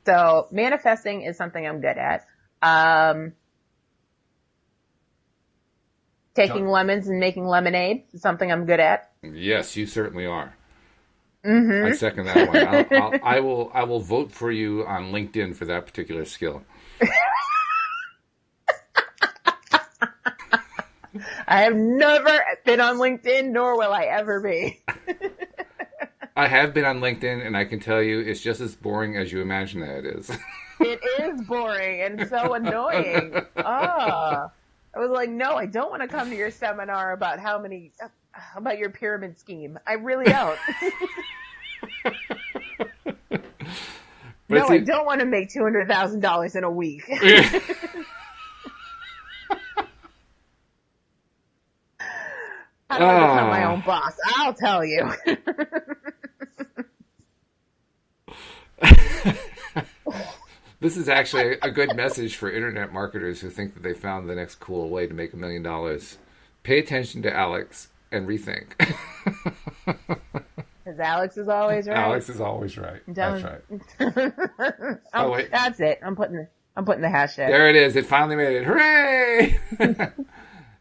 So manifesting is something I'm good at. Taking lemons and making lemonade is something I'm good at. Yes, you certainly are. Mm-hmm. I second that one. I will vote for you on LinkedIn for that particular skill. I have never been on LinkedIn, nor will I ever be. I have been on LinkedIn, and I can tell you it's just as boring as you imagine that it is. It is boring and so annoying. I was like, no, I don't want to come to your seminar about about your pyramid scheme. I really don't. No, I don't want to make $200,000 in a week. How do I become my own boss? I'll tell you. This is actually a good message for internet marketers who think that they found the next cool way to make $1 million. Pay attention to Alyx and rethink. Because Alyx is always right. Alyx is always right. That's right. Oh, wait. That's it. I'm putting the hashtag. There it is. It finally made it. Hooray!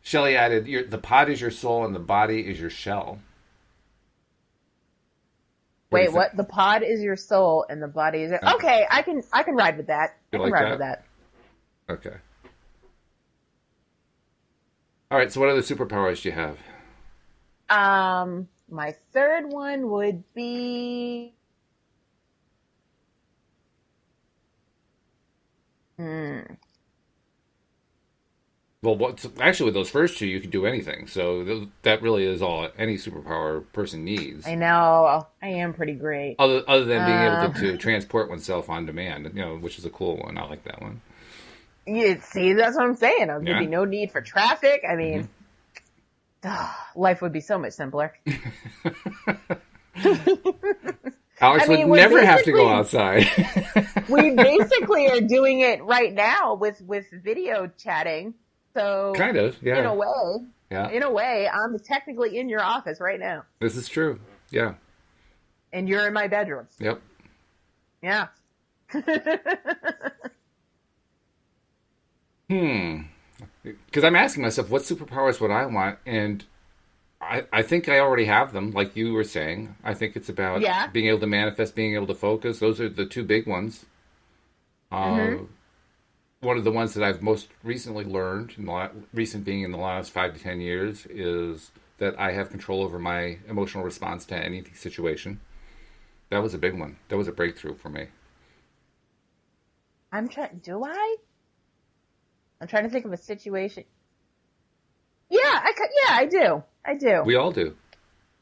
Shelley added, the pod is your soul and the body is your shell. Wait, what? The pod is your soul and the body is your... Okay, I can ride with that. I can ride with that. Okay. All right, so what other superpowers do you have? My third one would be... Well, actually, with those first two, you can do anything. So that really is all any superpower person needs. I know. I am pretty great. Other than being able to transport oneself on demand, which is a cool one. I like that one. You see, that's what I'm saying. There'd be no need for traffic. I mean, life would be so much simpler. Alyx would never have to go outside. We basically are doing it right now with video chatting. So kind of, yeah. In a way, I'm technically in your office right now. This is true. Yeah. And you're in my bedroom. Yep. Yeah. Because I'm asking myself, what superpowers would I want? And I think I already have them, like you were saying. I think it's about being able to manifest, being able to focus. Those are the two big ones. One of the ones that I've most recently learned, recent being in the last 5 to 10 years, is that I have control over my emotional response to any situation. That was a big one. That was a breakthrough for me. I'm trying to think of a situation. Yeah, I do. We all do.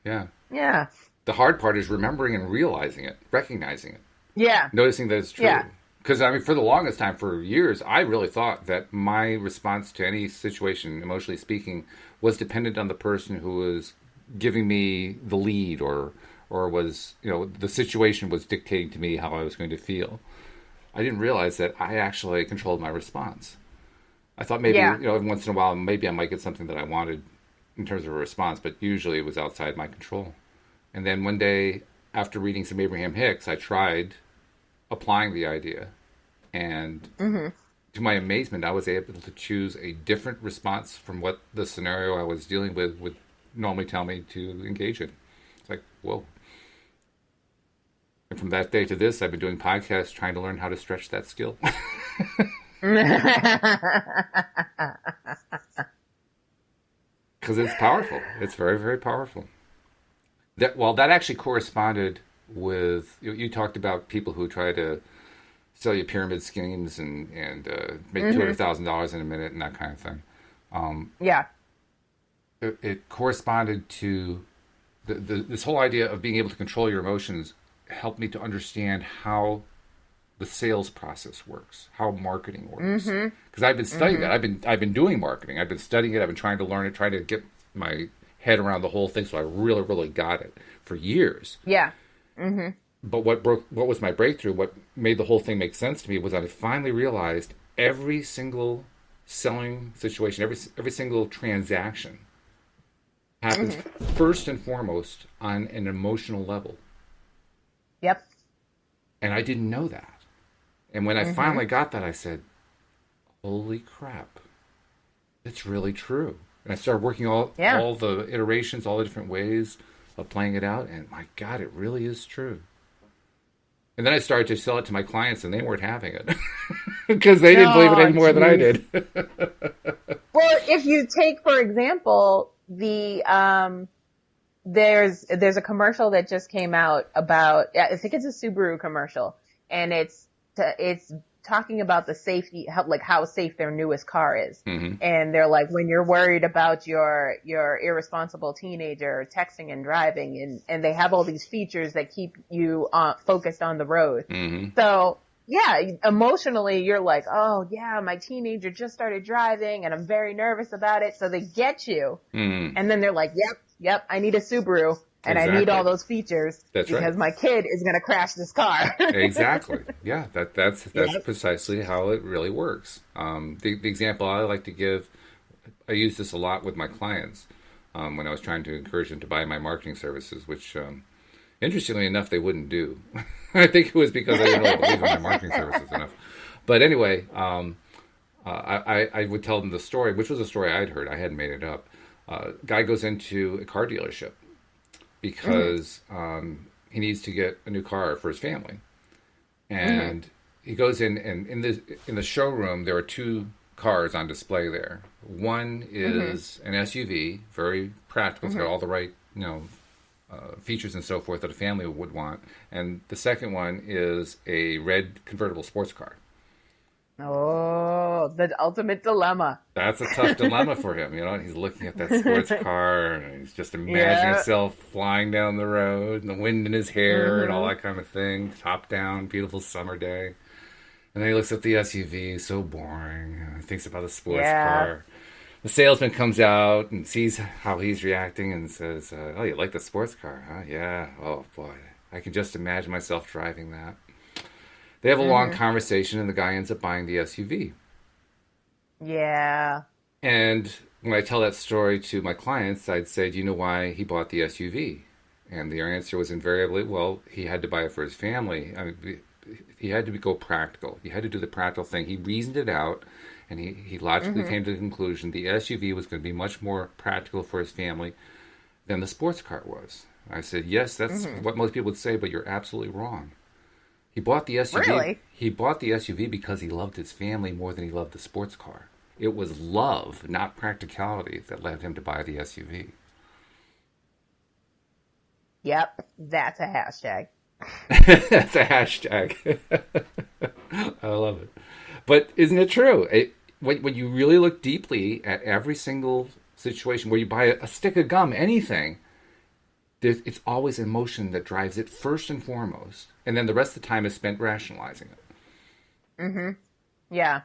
Yeah. Yeah. The hard part is remembering and realizing it, recognizing it. Yeah. Noticing that it's true. Yeah. Because, for the longest time, for years, I really thought that my response to any situation, emotionally speaking, was dependent on the person who was giving me the lead or was, the situation was dictating to me how I was going to feel. I didn't realize that I actually controlled my response. I thought maybe, every once in a while, maybe I might get something that I wanted in terms of a response, but usually it was outside my control. And then one day, after reading some Abraham Hicks, I tried applying the idea, and to my amazement, I was able to choose a different response from what the scenario I was dealing with would normally tell me to engage in. It's like, whoa. And from that day to this, I've been doing podcasts trying to learn how to stretch that skill. Because it's powerful. It's very, very powerful. That actually corresponded with, you talked about people who try to sell you pyramid schemes and make $200,000 in a minute and that kind of thing. It corresponded to this whole idea of being able to control your emotions helped me to understand how the sales process works, how marketing works. Because I've been studying that. I've been doing marketing. I've been studying it. I've been trying to learn it, trying to get my head around the whole thing. So I really, really got it for years. Yeah. But what was my breakthrough? What made the whole thing make sense to me was I finally realized every single selling situation, every single transaction happens first and foremost on an emotional level. Yep. And I didn't know that. And when I finally got that, I said, holy crap, it's really true. And I started working all the iterations, all the different ways of playing it out. And my God, it really is true. And then I started to sell it to my clients and they weren't having it. because they didn't believe it Oh, any more than I geez. did. Well, if you take, for example, there's a commercial that just came out about, I think it's a Subaru commercial, and it's talking about the safety, how safe their newest car is. Mm-hmm. And they're like, when you're worried about your irresponsible teenager texting and driving, and they have all these features that keep you focused on the road. Mm-hmm. So yeah, emotionally, you're like, oh yeah, my teenager just started driving and I'm very nervous about it. So they get you. Mm-hmm. And then they're like, yep, I need a Subaru and I need Exactly. all those features That's because right. my kid is going to crash this car. Exactly. Yeah, that's Yep. precisely how it really works. The example I like to give, I use this a lot with my clients when I was trying to encourage them to buy my marketing services, which interestingly enough they wouldn't do. I think it was because I didn't really believe in my marketing services enough. But anyway, I would tell them the story, which was a story I'd heard. I hadn't made it up. Guy goes into a car dealership because he needs to get a new car for his family, and he goes in, and in the showroom there are two cars on display there. One is an SUV, very practical. It's got all the right features and so forth that a family would want, and the second one is a red convertible sports car. Oh, the ultimate dilemma. That's a tough dilemma for him. He's looking at that sports car and he's just imagining Yeah. himself flying down the road and the wind in his hair and all that kind of thing. Top down, beautiful summer day. And then he looks at the SUV, so boring. And he thinks about the sports car. The salesman comes out and sees how he's reacting and says, oh, you like the sports car, huh? Yeah. Oh, boy. I can just imagine myself driving that. They have a long conversation and the guy ends up buying the SUV. Yeah. And when I tell that story to my clients, I'd say, do you know why he bought the SUV? And their answer was invariably, well, he had to buy it for his family. I mean, he had to go practical. He had to do the practical thing. He reasoned it out, and he logically came to the conclusion the SUV was going to be much more practical for his family than the sports car was. I said, yes, that's what most people would say, but you're absolutely wrong. He bought the SUV. Really? He bought the SUV because he loved his family more than he loved the sports car. It was love, not practicality, that led him to buy the SUV. Yep. That's a hashtag. That's a hashtag. I love it. But isn't it true? When you really look deeply at every single situation where you buy a stick of gum, anything, it's always emotion that drives it first and foremost. And then the rest of the time is spent rationalizing it. Yeah.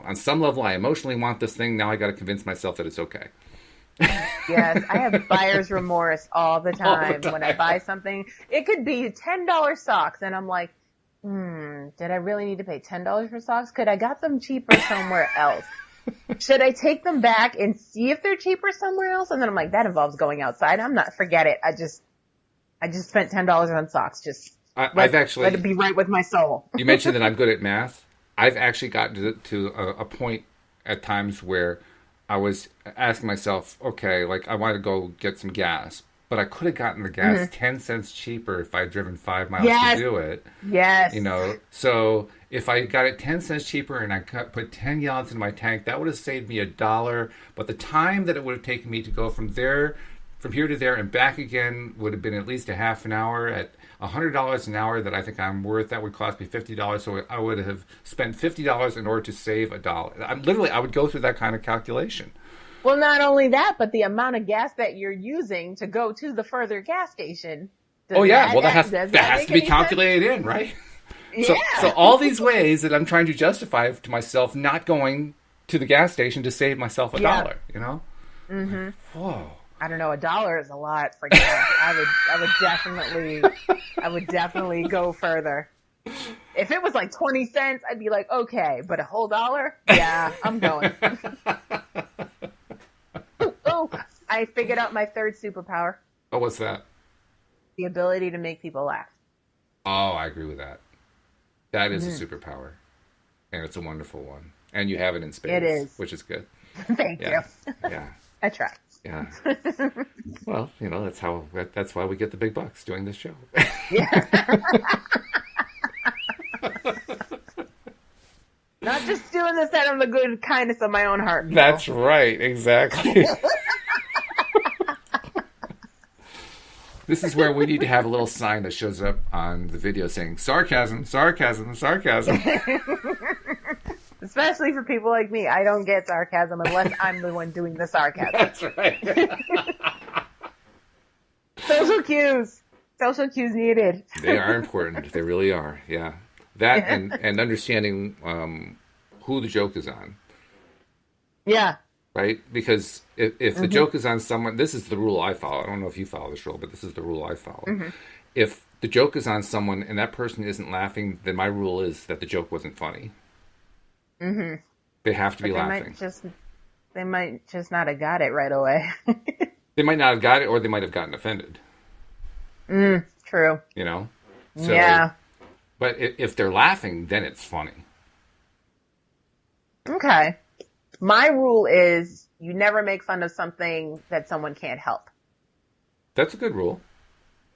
On some level, I emotionally want this thing. Now I got to convince myself that it's okay. Yes, I have buyer's remorse all the time when I buy something. It could be $10 socks, and I'm like, did I really need to pay $10 for socks? Could I got them cheaper somewhere else? Should I take them back and see if they're cheaper somewhere else? And then I'm like, that involves going outside. Forget it. I just spent $10 on socks. Let it be right with my soul. You mentioned that I'm good at math. I've actually gotten to a point at times where I was asking myself, okay, like I want to go get some gas, but I could have gotten the gas 10 cents cheaper if I'd driven 5 miles to do it. Yes. So if I got it 10 cents cheaper and I put 10 gallons in my tank, that would have saved me $1. But the time that it would have taken me to go from here to there and back again would have been at least a half an hour at $100 an hour that I think I'm worth. That would cost me $50. So I would have spent $50 in order to save $1. I would go through that kind of calculation. Well, not only that, but the amount of gas that you're using to go to the further gas station. That has to be calculated in, right? Yeah. So all these ways that I'm trying to justify to myself not going to the gas station to save myself $1, Whoa. I don't know. $1 is a lot for gas. I would definitely go further. If it was like 20 cents, I'd be like, okay, but a whole $1? Yeah, I'm going. Oh, I figured out my third superpower. Oh, what's that? The ability to make people laugh. Oh, I agree with that. That is a superpower. And it's a wonderful one. And you have it in spades. It is. Which is good. Thank you. Yeah. I try. Yeah. Well, that's why we get the big bucks doing this show. Yeah. Not just doing this out of the good kindness of my own heart. That's right, exactly. This is where we need to have a little sign that shows up on the video saying, sarcasm, sarcasm, sarcasm. Especially for people like me. I don't get sarcasm unless I'm the one doing the sarcasm. That's right. Social cues. Social cues needed. They are important. They really are, yeah. That and understanding who the joke is on. Yeah. Right? Because if the joke is on someone, this is the rule I follow. I don't know if you follow this rule, but this is the rule I follow. Mm-hmm. If the joke is on someone and that person isn't laughing, then my rule is that the joke wasn't funny. Mm-hmm. They have to be laughing. They might just not have got it right away. They might not have got it, or they might have gotten offended. True. You know? So, yeah. But if they're laughing, then it's funny. Okay. My rule is you never make fun of something that someone can't help. That's a good rule.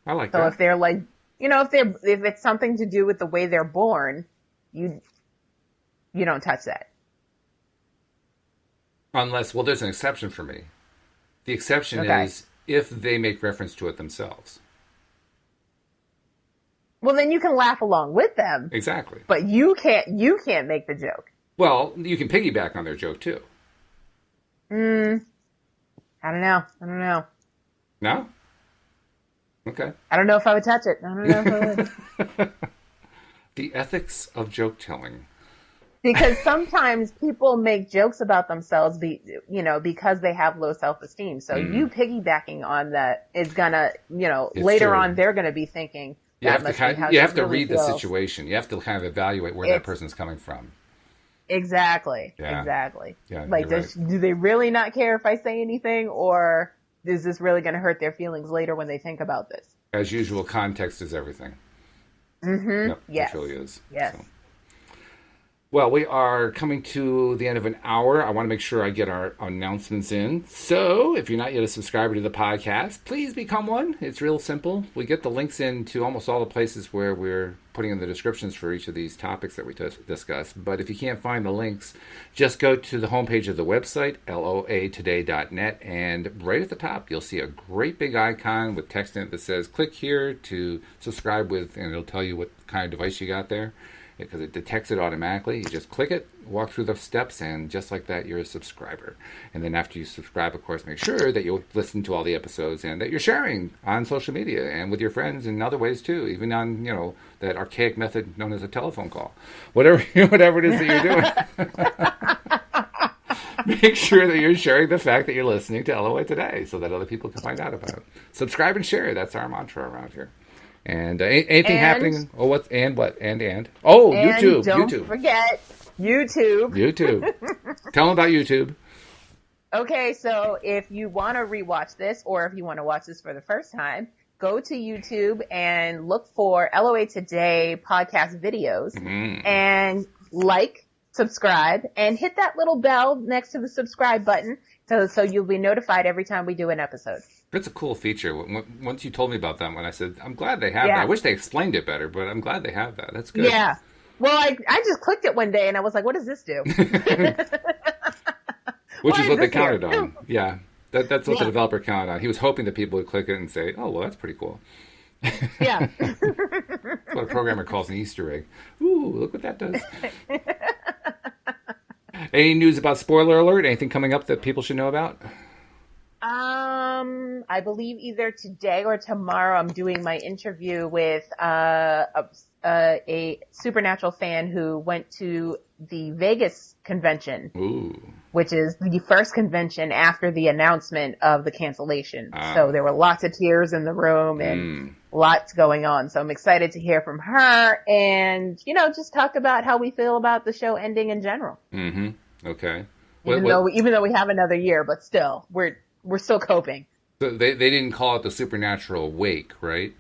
I like that. So if they're like, if it's something to do with the way they're born, you don't touch that. Unless, well, there's an exception for me. The exception is if they make reference to it themselves. Well, then you can laugh along with them. Exactly. But you can't make the joke. Well, you can piggyback on their joke, too. I don't know. No? Okay. I don't know if I would touch it. I don't know if I would. The ethics of joke telling. Because sometimes people make jokes about themselves, because they have low self-esteem. So you piggybacking on that is gonna, later on they're gonna be thinking. You have to read the situation. You have to kind of evaluate where that person's coming from. Exactly. Yeah. Exactly. Yeah, like, do they really not care if I say anything, or is this really going to hurt their feelings later when they think about this? As usual, context is everything. Mm-hmm. Yep, yes. It really is. Yes. So. Well, we are coming to the end of an hour. I want to make sure I get our announcements in. So, if you're not yet a subscriber to the podcast, please become one. It's real simple. We get the links into almost all the places where we're putting in the descriptions for each of these topics that we discuss. But if you can't find the links, just go to the homepage of the website, loatoday.net, and right at the top, you'll see a great big icon with text in it that says, click here to subscribe with, and it'll tell you what kind of device you got there. Because it detects it automatically. You just click it, walk through the steps, and just like that, you're a subscriber. And then after you subscribe, of course, make sure that you listen to all the episodes and that you're sharing on social media and with your friends in other ways too, even on, that archaic method known as a telephone call. Whatever it is that you're doing. Make sure that you're sharing the fact that you're listening to LOA Today so that other people can find out about it. Subscribe and share. That's our mantra around here. And anything happening? Oh, what? Oh, and YouTube. Don't forget YouTube. Tell them about YouTube. Okay, so if you want to rewatch this, or if you want to watch this for the first time, go to YouTube and look for LOA Today podcast videos, and subscribe, and hit that little bell next to the subscribe button, so you'll be notified every time we do an episode. It's a cool feature. Once you told me about that one, I said, I'm glad they have that. I wish they explained it better, but I'm glad they have that. That's good. Yeah. Well, I just clicked it one day, and I was like, what does this do? Which is what they counted on. Yeah. That's what the developer counted on. He was hoping that people would click it and say, oh, well, that's pretty cool. Yeah. That's what a programmer calls an Easter egg. Ooh, look what that does. Any news about Spoiler Alert? Anything coming up that people should know about? I believe either today or tomorrow I'm doing my interview with a Supernatural fan who went to the Vegas convention. Ooh. Which is the first convention after the announcement of the cancellation. So there were lots of tears in the room and lots going on. So I'm excited to hear from her and, just talk about how we feel about the show ending in general. Mm-hmm. Okay. Even though we have another year, but still, we're still coping. So they didn't call it the Supernatural Wake, right?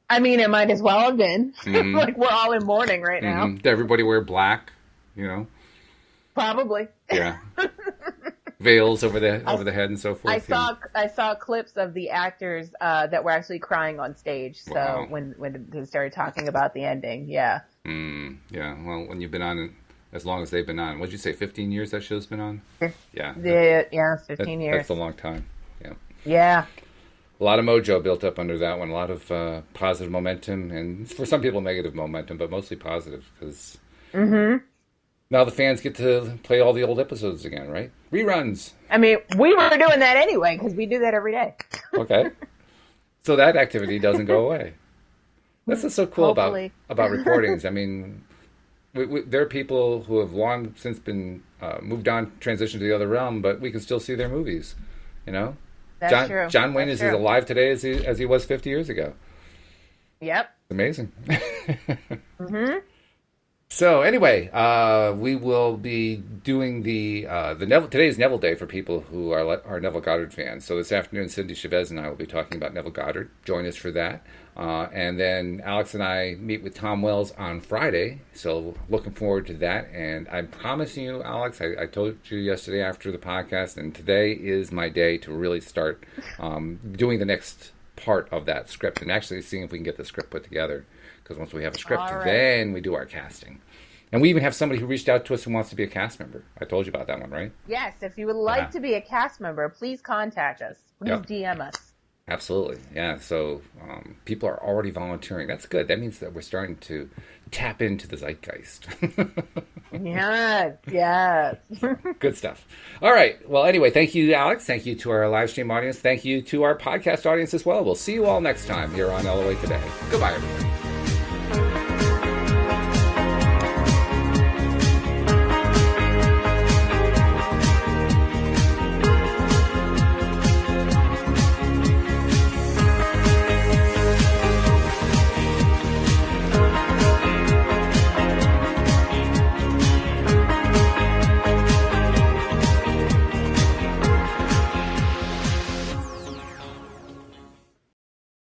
I mean, it might as well have been. Like, we're all in mourning right now. Did everybody wear black, Probably. Yeah. veils over the head and so forth. I saw clips of the actors that were actually crying on stage. So Wow. when they started talking about the ending, yeah. Yeah. Well, when you've been on as long as they've been on, what'd you say? 15 years that show's been on. Yeah. Yeah, 15 years. That's a long time. Yeah. Yeah. A lot of mojo built up under that one. A lot of positive momentum, and for some people negative momentum, but mostly positive because now the fans get to play all the old episodes again, right? Reruns. I mean, we were doing that anyway because we do that every day. Okay. So that activity doesn't go away. That's what's so cool Hopefully. about recordings. I mean, there are people who have long since been moved on, transitioned to the other realm, but we can still see their movies. You know, That's true. John Wayne is true. as alive today as he was 50 years ago. Yep. Amazing. So anyway, we will be doing the Neville. Today's Neville Day for people who are Neville Goddard fans. So this afternoon, Cindy Chavez and I will be talking about Neville Goddard. Join us for that. And then Alyx and I meet with Tom Wells on Friday. So looking forward to that. And I'm promising you, Alyx, I told you yesterday after the podcast, and today is my day to really start doing the next part of that script and actually seeing if we can get the script put together. Because once we have a script, then we do our casting. And we even have somebody who reached out to us who wants to be a cast member. I told you about that one, right? Yes, if you would like to be a cast member, please contact us. Please DM us. Absolutely. Yeah, so people are already volunteering. That's good. That means that we're starting to tap into the zeitgeist. Yes. Good stuff. All right. Well, anyway, thank you, Alyx. Thank you to our live stream audience. Thank you to our podcast audience as well. We'll see you all next time here on LOA Today. Goodbye, everybody.